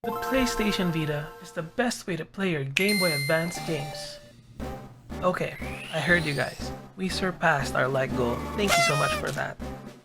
The PlayStation Vita is the best way to play your Gameboy Advance games. Okay, I heard you guys. We surpassed our like goal. Thank you so much for that.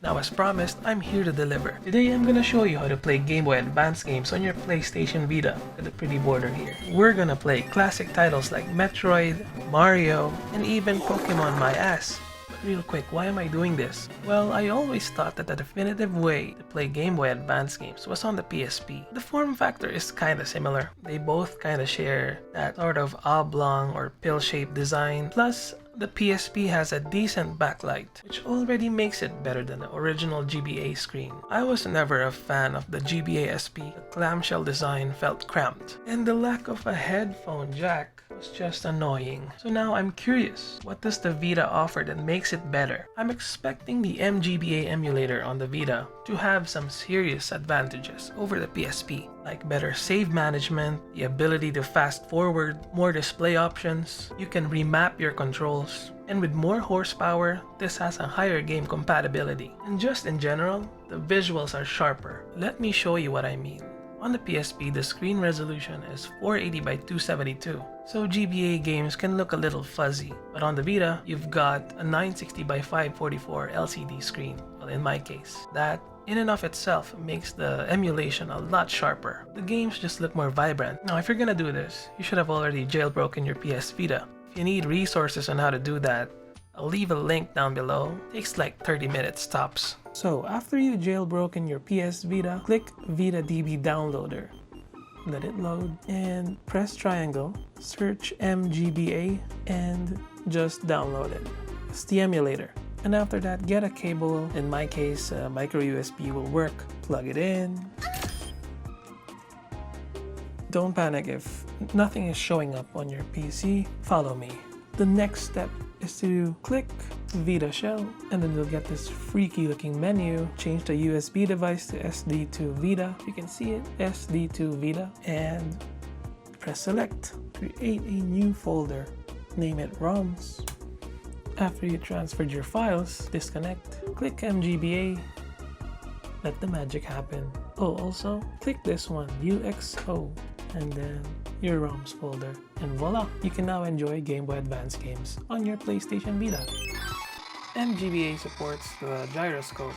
Now as promised, I'm here to deliver. Today I'm gonna show you how to play Gameboy Advance games on your PlayStation Vita with the pretty border here. We're gonna play classic titles like Metroid, Mario, and even Pokemon My Ass. Real quick, why am I doing this? Well, I always thought that the definitive way to play Game Boy Advance games was on the PSP. The form factor is kinda similar. They both kinda share that sort of oblong or pill-shaped design. Plus, the PSP has a decent backlight, which already makes it better than the original GBA screen. I was never a fan of the GBA SP. The clamshell design felt cramped, and the lack of a headphone jack was just annoying. So now I'm curious, what does the Vita offer that makes it better? I'm expecting the MGBA emulator on the Vita to have some serious advantages over the PSP, like better save management, the ability to fast forward, more display options, you can remap your controls, and with more horsepower, this has a higher game compatibility. And just in general, the visuals are sharper. Let me show you what I mean. On the PSP, the screen resolution is 480 by 272, so GBA games can look a little fuzzy. But on the Vita, you've got a 960 by 544 LCD screen, well in my case. That, in and of itself, makes the emulation a lot sharper. The games just look more vibrant. Now if you're gonna do this, you should have already jailbroken your PS Vita. If you need resources on how to do that, I'll leave a link down below. It takes like 30 minutes tops. So after you jailbroken your PS Vita, click VitaDB Downloader. Let it load and press triangle, search MGBA and just download it. It's the emulator. And after that, get a cable. In my case, micro USB will work. Plug it in. Don't panic if nothing is showing up on your PC. Follow me. The next step is to click Vita Shell, and then you'll get this freaky looking menu. Change the USB device to SD to Vita. You can see it, SD to Vita, and press select. Create a new folder. Name it ROMs. After you transferred your files, disconnect. Click MGBA. Let the magic happen. Oh, also, click this one, UXO, and then your ROMs folder. And voila! You can now enjoy Game Boy Advance games on your PlayStation Vita. MGBA supports the gyroscope.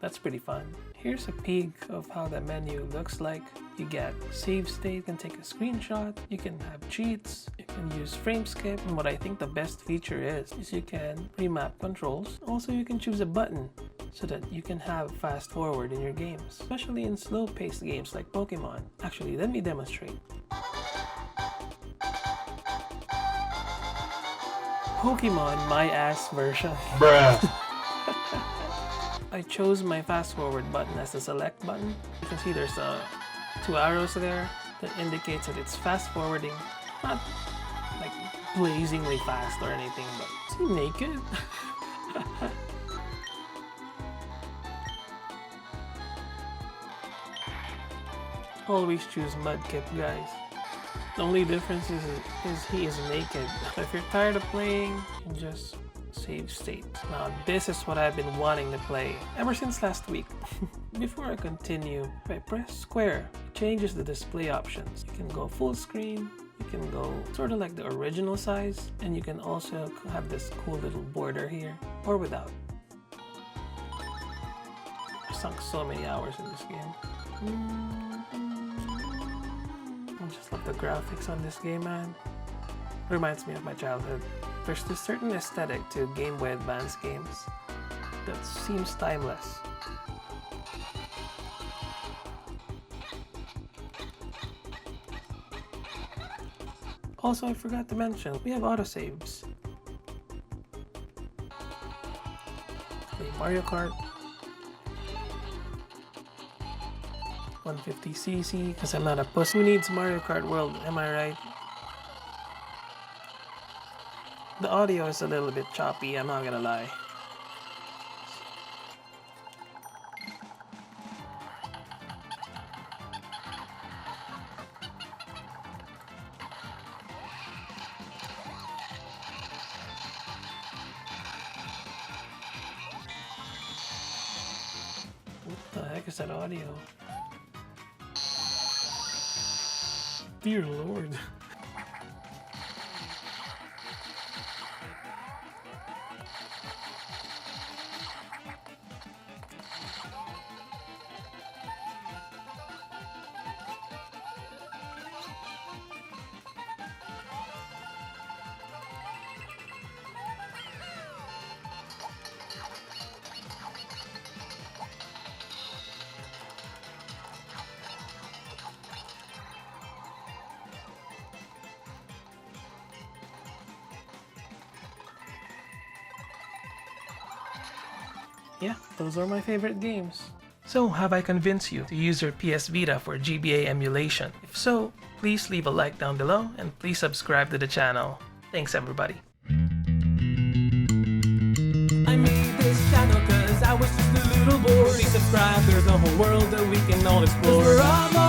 That's pretty fun. Here's a peek of how the menu looks like. You get save state, you can take a screenshot, you can have cheats, you can use frame skip, and what I think the best feature is you can remap controls. Also, you can choose a button so that you can have fast forward in your games, especially in slow paced games like Pokemon. Actually, let me demonstrate. Pokemon My Ass version. Bruh. I chose my fast forward button as the select button. You can see there's two arrows there that indicates that it's fast forwarding. Not like blazingly fast or anything, but is he naked? Always choose Mudkip, guys. The only difference is he is naked. If you're tired of playing, you can just save state. Now this is what I've been wanting to play ever since last week. Before I continue, if I press square, it changes the display options. You can go full screen, you can go sort of like the original size, and you can also have this cool little border here, or without. I've sunk so many hours in this game. I just love the graphics on this game, man. Reminds me of my childhood. There's this certain aesthetic to Game Boy Advance games that seems timeless. Also, I forgot to mention, we have autosaves. Play Mario Kart 150cc, because I'm not a puss. Who needs Mario Kart World, am I right? The audio is a little bit choppy, I'm not gonna lie. heck is that audio? Dear Lord. Yeah, those are my favorite games. So, have I convinced you to use your PS Vita for GBA emulation? If so, please leave a like down below and please subscribe to the channel. Thanks everybody. I made this channel cause I was just a little bored. Please subscribe, there's a whole world that we can all explore.